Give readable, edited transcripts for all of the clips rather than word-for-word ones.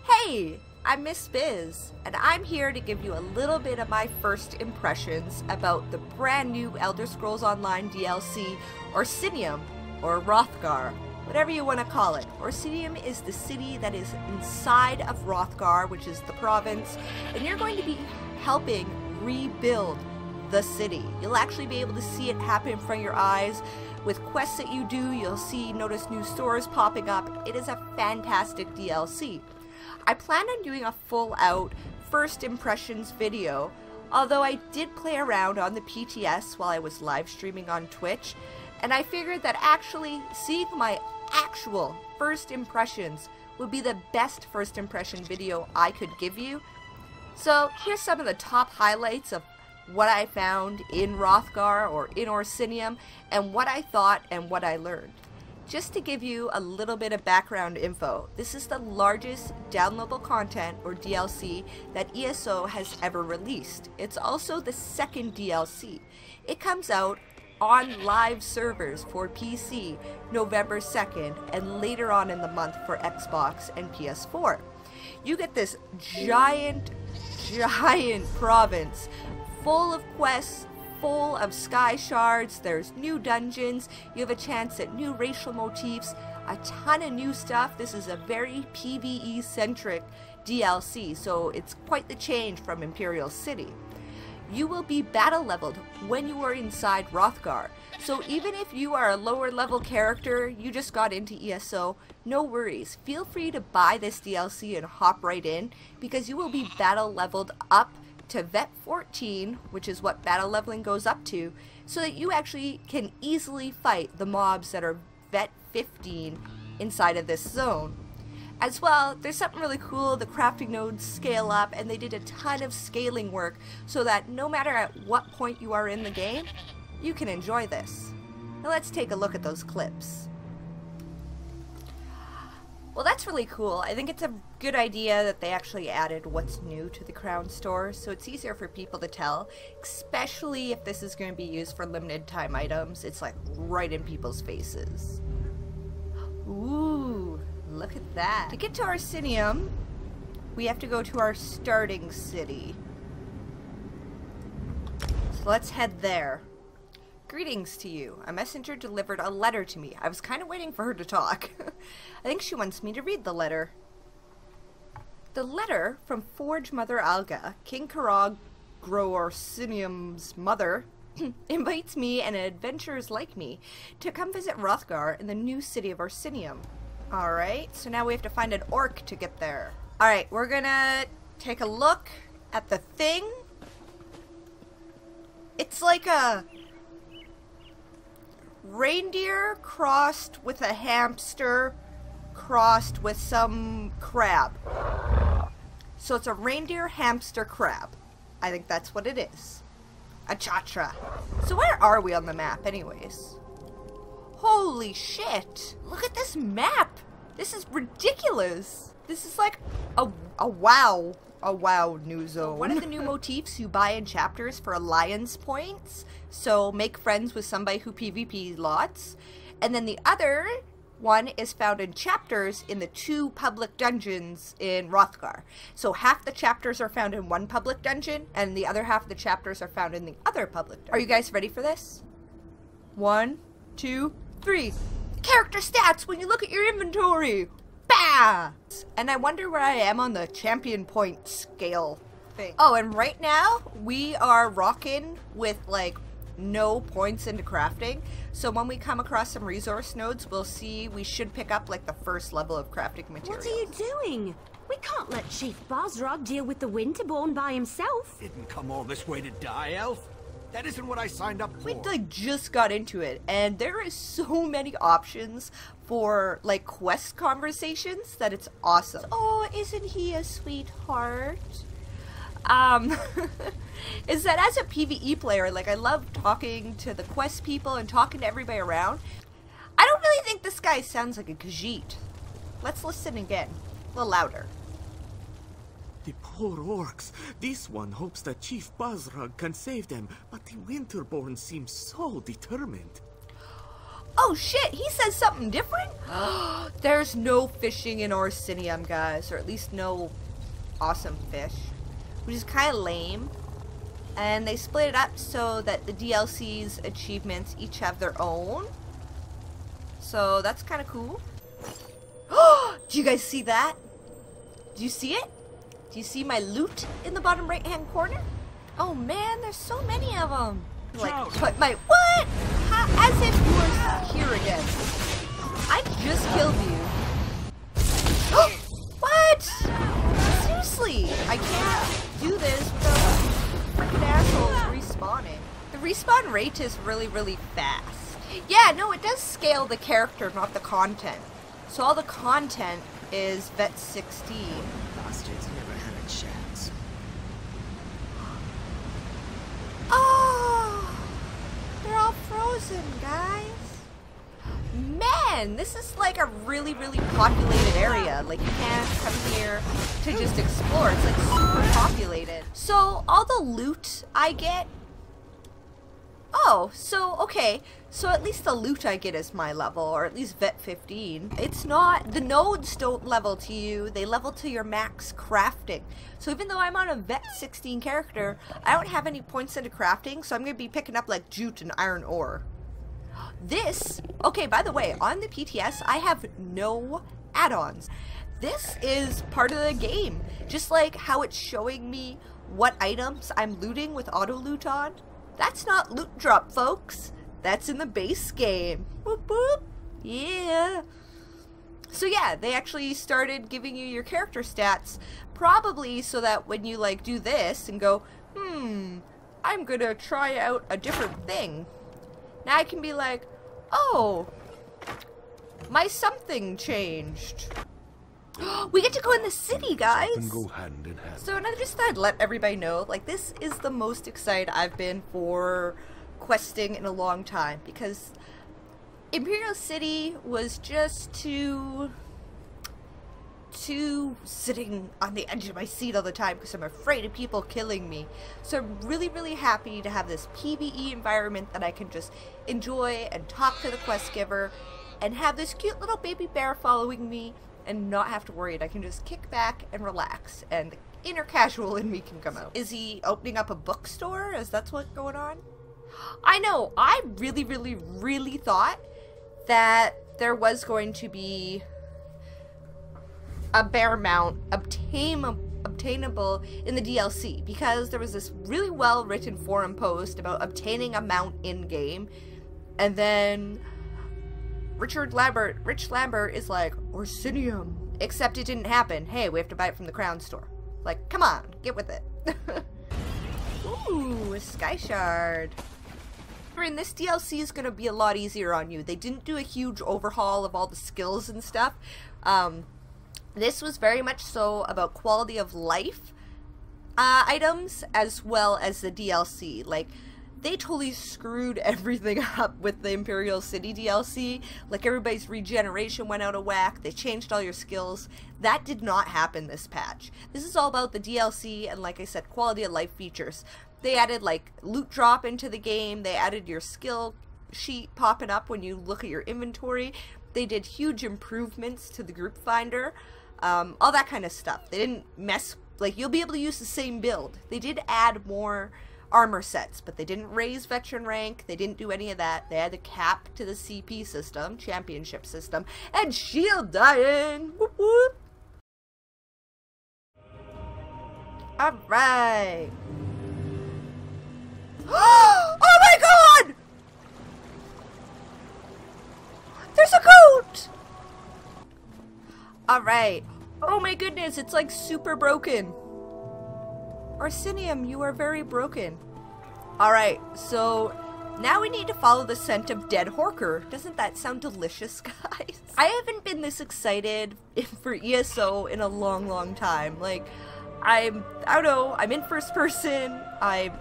Hey, I'm Miss Bizz, and I'm here to give you a little bit of my first impressions about the brand new Elder Scrolls Online DLC Orsinium, or Wrothgar, whatever you want to call it. Orsinium is the city that is inside of Wrothgar, which is the province, and you're going to be helping rebuild the city. You'll actually be able to see it happen in front of your eyes. With quests that you do, you'll notice new stores popping up. It is a fantastic DLC. I plan on doing a full-out first impressions video, although I did play around on the PTS while I was live streaming on Twitch, and I figured that actually seeing my actual first impressions would be the best first impression video I could give you. So here's some of the top highlights of what I found in Wrothgar or in Orsinium, and what I thought and what I learned. Just to give you a little bit of background info, this is the largest downloadable content or DLC that ESO has ever released. It's also the second DLC. It comes out on live servers for PC November 2nd and later on in the month for Xbox and PS4. You get this giant province full of quests, full of sky shards, there's new dungeons, you have a chance at new racial motifs, a ton of new stuff. This is a very PvE centric DLC, so it's quite the change from Imperial City. You will be battle leveled when you are inside Wrothgar, so even if you are a lower level character, you just got into ESO, no worries. Feel free to buy this DLC and hop right in, because you will be battle leveled up to Vet 14, which is what battle leveling goes up to, so that you actually can easily fight the mobs that are Vet 15 inside of this zone. As well, there's something really cool, the crafting nodes scale up, and they did a ton of scaling work so that no matter at what point you are in the game, you can enjoy this. Now let's take a look at those clips. Well, that's really cool. I think it's a good idea that they actually added what's new to the Crown Store, so it's easier for people to tell, especially if this is going to be used for limited time items. It's like right in people's faces. Ooh, look at that. To get to Orsinium, we have to go to our starting city. So let's head there. Greetings to you. A messenger delivered a letter to me. I was kind of waiting for her to talk. I think she wants me to read the letter. The letter from Forge Mother Alga, King Karag Orsinium's mother, invites me and adventurers like me to come visit Wrothgar in the new city of Orsinium. Alright, so now we have to find an orc to get there. Alright, we're gonna take a look at the thing. It's like a reindeer crossed with a hamster crossed with some crab. So it's a reindeer hamster crab. I think that's what it is. A chatra. So where are we on the map anyways? Holy shit. Look at this map. This is ridiculous. This is like a wow. A wow new zone. One of the new motifs you buy in chapters for alliance points, so make friends with somebody who PvP lots. And then the other one is found in chapters in the 2 public dungeons in Wrothgar. So half the chapters are found in one public dungeon, and the other half of the chapters are found in the other public dungeon. Are you guys ready for this? 1, 2, 3. Character stats when you look at your inventory! Bah! And I wonder where I am on the champion point scale thing. Oh, and right now, we are rocking with, like, no points into crafting. So when we come across some resource nodes, we'll see we should pick up, like, the first level of crafting materials. What are you doing? We can't let Chief Bozrog deal with the Winterborn by himself. Didn't come all this way to die, Elf. That isn't what I signed up for. We, like, just got into it, and there is so many options for, like, quest conversations that it's awesome. Oh, isn't he a sweetheart? Is that as a PvE player, like, I love talking to the quest people and talking to everybody around. I don't really think this guy sounds like a Khajiit. Let's listen again. A little louder. The poor orcs. This one hopes that Chief Bozrog can save them, but the Winterborn seems so determined. Oh shit, he says something different? There's no fishing in Orsinium, guys. Or at least no awesome fish. Which is kind of lame. And they split it up so that the DLC's achievements each have their own. So that's kind of cool. Do you guys see that? Do you see it? Do you see my loot in the bottom right hand corner? Oh man, there's so many of them. Like, put my, what? As if you were here again. I just killed you. What? Seriously, I can't do this without freaking assholes respawning. The respawn rate is really, really fast. Yeah, no, it does scale the character, not the content. So all the content is Vet 16. Bastards never had a chance. Oh, they're all frozen, guys. Man, this is like a really, really populated area. Like, you can't come here to just explore. It's like super populated. So all the loot I get. Oh, so okay. So at least the loot I get is my level, or at least Vet 15. It's not, the nodes don't level to you, they level to your max crafting. So even though I'm on a Vet 16 character, I don't have any points into crafting, so I'm going to be picking up like jute and iron ore. This, okay, by the way, on the PTS, I have no add-ons. This is part of the game. Just like how it's showing me what items I'm looting with auto loot on. That's not loot drop, folks. That's in the base game. Boop, boop. Yeah. So yeah, they actually started giving you your character stats, probably so that when you like do this and go, I'm gonna try out a different thing. Now I can be like, oh, my something changed. We get to go in the city, guys. And go hand in hand. So I just thought I'd let everybody know, like, this is the most excited I've been for questing in a long time, because Imperial City was just too sitting on the edge of my seat all the time because I'm afraid of people killing me. So I'm really, really happy to have this PvE environment that I can just enjoy and talk to the quest giver and have this cute little baby bear following me and not have to worry. I can just kick back and relax, and the inner casual in me can come out. Is he opening up a bookstore? Is that what's going on? I know, I really, really, really thought that there was going to be a bear mount obtainable in the DLC, because there was this really well written forum post about obtaining a mount in game, and then Rich Lambert is like, Orsinium, except it didn't happen. Hey, we have to buy it from the Crown store. Like, come on, get with it. Ooh, a Sky Shard. And this DLC is going to be a lot easier on you. They didn't do a huge overhaul of all the skills and stuff. This was very much so about quality of life items as well as the DLC. Like, they totally screwed everything up with the Imperial City DLC. Like, everybody's regeneration went out of whack. They changed all your skills. That did not happen this patch. This is all about the DLC and, like I said, quality of life features. They added, like, loot drop into the game. They added your skill sheet popping up when you look at your inventory. They did huge improvements to the group finder. All that kind of stuff. They didn't mess, like, you'll be able to use the same build. They did add more armor sets, but they didn't raise veteran rank. They didn't do any of that. They had a cap to the CP system, championship system, and shield dying. Whoop whoop. Alright. Oh my god! There's a goat! Alright. Oh my goodness, it's like super broken. Orsinium, you are very broken. Alright, so now we need to follow the scent of dead Horker. Doesn't that sound delicious, guys? I haven't been this excited for ESO in a long, long time. Like, I don't know, I'm in first person, I'm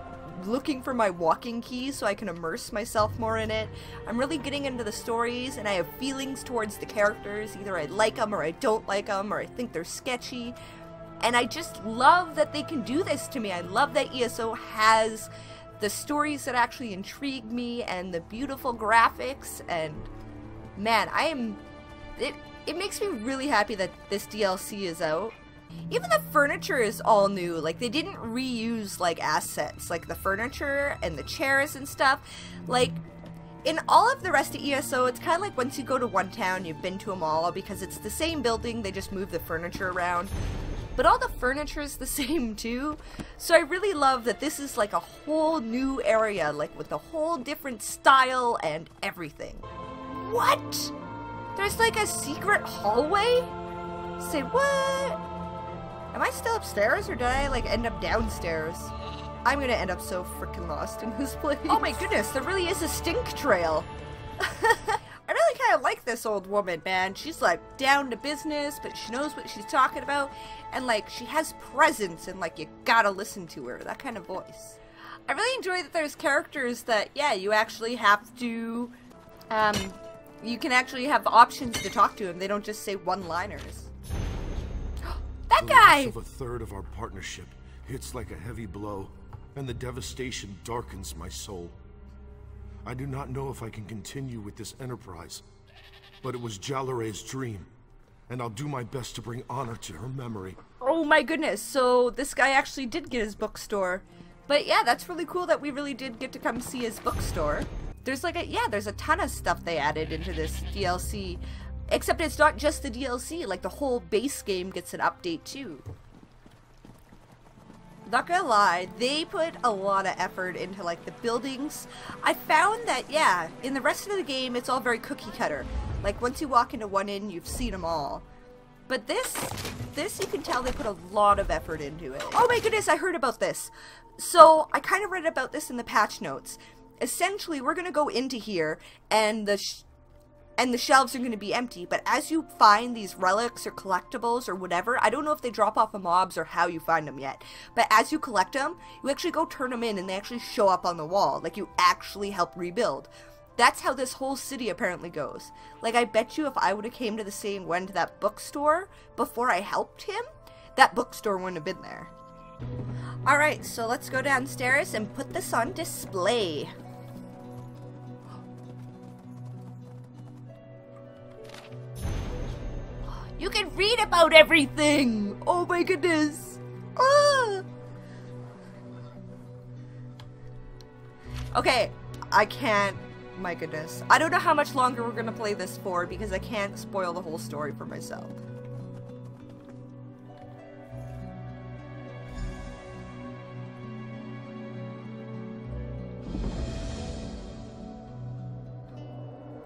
looking for my walking key so I can immerse myself more in it. I'm really getting into the stories, and I have feelings towards the characters. Either I like them or I don't like them, or I think they're sketchy. And I just love that they can do this to me. I love that ESO has the stories that actually intrigue me and the beautiful graphics, and man, it makes me really happy that this DLC is out. Even the furniture is all new. Like, they didn't reuse, like, assets. Like, the furniture and the chairs and stuff. Like, in all of the rest of ESO, it's kind of like once you go to one town, you've been to them all, because it's the same building, they just move the furniture around. But all the furniture is the same, too. So I really love that this is, like, a whole new area, like, with a whole different style and everything. What? There's, like, a secret hallway? Say, what? Am I still upstairs, or did I, like, end up downstairs? I'm gonna end up so freaking lost in this place. Oh my goodness, there really is a stink trail. I really kind of like this old woman, man. She's, like, down to business, but she knows what she's talking about. And, like, she has presence, and, like, you gotta listen to her. That kind of voice. I really enjoy that there's characters that, yeah, you actually have to, you can actually have options to talk to them. They don't just say one-liners. That guy! The loss of a third of our partnership hits like a heavy blow, and the devastation darkens my soul. I do not know if I can continue with this enterprise, but it was Jalare's dream, and I'll do my best to bring honor to her memory. Oh my goodness, so this guy actually did get his bookstore. But yeah, that's really cool that we really did get to come see his bookstore. There's like there's a ton of stuff they added into this DLC. Except it's not just the DLC, like the whole base game gets an update too. Not gonna lie, they put a lot of effort into like the buildings. I found that, yeah, in the rest of the game it's all very cookie cutter. Like once you walk into one inn, you've seen them all. But this you can tell they put a lot of effort into it. Oh my goodness, I heard about this. So I kind of read about this in the patch notes. Essentially, we're gonna go into here and the shelves are going to be empty, but as you find these relics or collectibles or whatever, I don't know if they drop off of mobs or how you find them yet, but as you collect them, you actually go turn them in and they actually show up on the wall, like you actually help rebuild. That's how this whole city apparently goes. Like, I bet you if I would have came to went to that bookstore before I helped him, that bookstore wouldn't have been there. Alright, so let's go downstairs and put this on display. You can read about everything! Oh my goodness! Ah! Okay, I can't... My goodness. I don't know how much longer we're gonna play this for because I can't spoil the whole story for myself.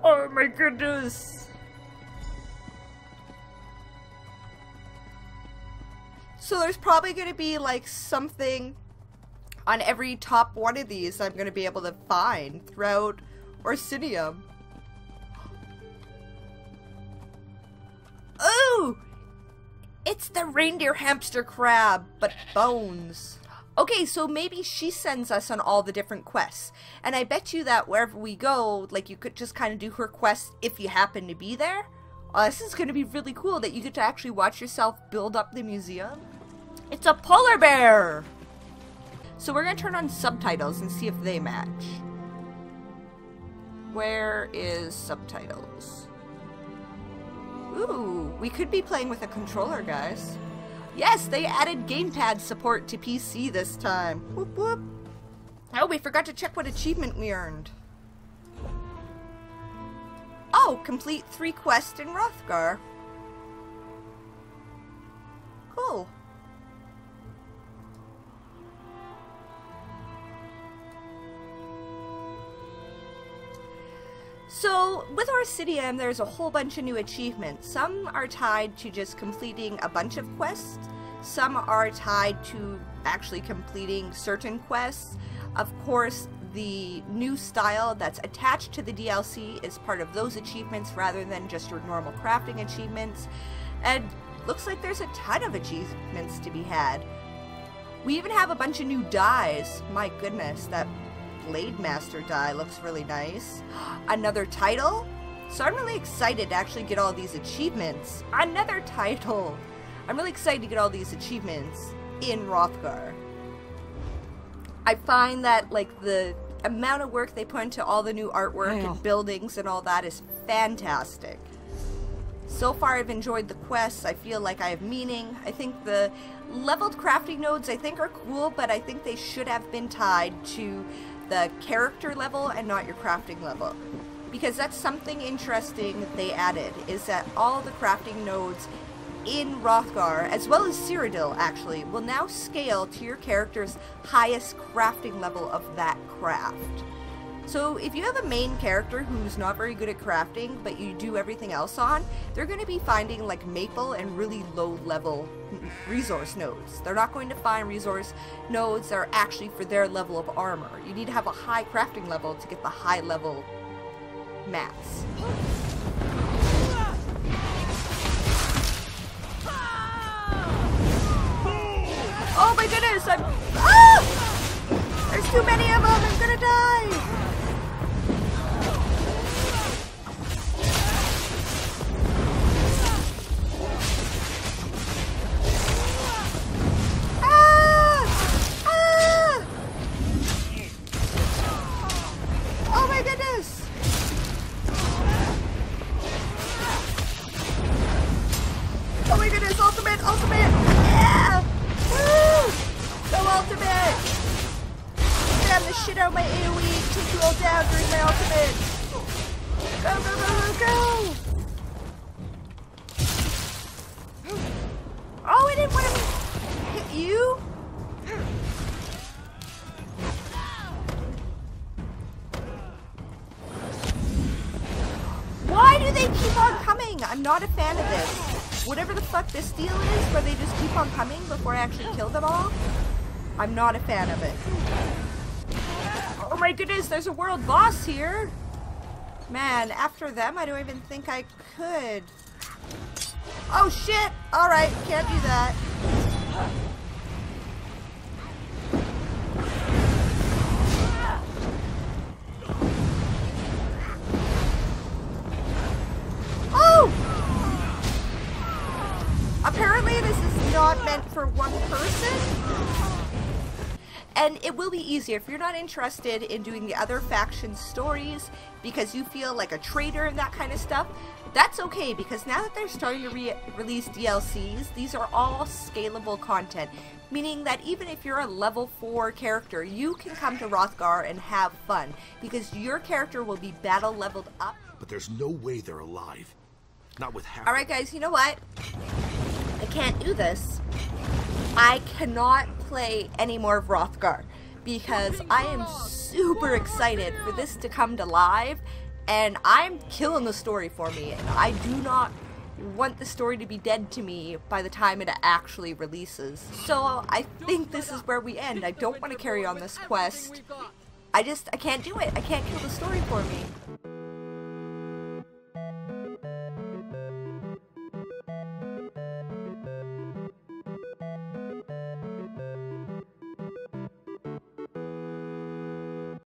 Oh my goodness! So there's probably going to be like something on every top one of these I'm going to be able to find throughout Orsinium. Ooh! It's the reindeer hamster crab, but bones. Okay, so maybe she sends us on all the different quests. And I bet you that wherever we go, like you could just kind of do her quests if you happen to be there. This is going to be really cool that you get to actually watch yourself build up the museum. It's a polar bear! So we're going to turn on subtitles and see if they match. Where is subtitles? Ooh, we could be playing with a controller, guys. Yes, they added gamepad support to PC this time. Whoop whoop. Oh, we forgot to check what achievement we earned. Oh, complete 3 quests in Wrothgar. Cool. So, with Orsinium, there's a whole bunch of new achievements. Some are tied to just completing a bunch of quests. Some are tied to actually completing certain quests. Of course, the new style that's attached to the DLC is part of those achievements rather than just your normal crafting achievements. And looks like there's a ton of achievements to be had. We even have a bunch of new dyes. My goodness, that Blade Master die looks really nice. Another title? So I'm really excited to actually get all these achievements. Another title! I'm really excited to get all these achievements in Wrothgar. I find that, like, the amount of work they put into all the new artwork and buildings and all that is fantastic. So far I've enjoyed the quests. I feel like I have meaning. I think the leveled crafting nodes I think are cool, but I think they should have been tied to the character level and not your crafting level. Because that's something interesting they added, is that all the crafting nodes in Wrothgar, as well as Cyrodiil actually, will now scale to your character's highest crafting level of that craft. So if you have a main character who's not very good at crafting, but you do everything else on, they're going to be finding like maple and really low level resource nodes. They're not going to find resource nodes that are actually for their level of armor. You need to have a high crafting level to get the high level mats. Oh my goodness, there's too many of them, I'm gonna die! Oh my goodness! Oh my goodness, ultimate! Yeah! Woo! Go ultimate! Grab the shit out of my AoE, take you all down during my ultimate! Go, go, go, go, go! Oh, I didn't want to hit you! Why do they keep on coming? I'm not a fan of this. Whatever the fuck this deal is, where they just keep on coming before I actually kill them all, I'm not a fan of it. Oh my goodness, there's a world boss here. Man, after them, I don't even think I could. Oh shit! Alright, can't do that. Apparently this is not meant for one person. And it will be easier if you're not interested in doing the other faction stories because you feel like a traitor and that kind of stuff. That's okay, because now that they're starting to release DLCs, these are all scalable content. Meaning that even if you're a level 4 character, you can come to Wrothgar and have fun. Because your character will be battle leveled up. But there's no way they're alive. Not with Harry. Alright guys, you know what? I can't do this. I cannot play any more of Wrothgar because I am super excited for this to come to live, and I'm killing the story for me, and I do not want the story to be dead to me by the time it actually releases. So I think this is where we end. I don't want to carry on this quest. I can't do it. I can't kill the story for me.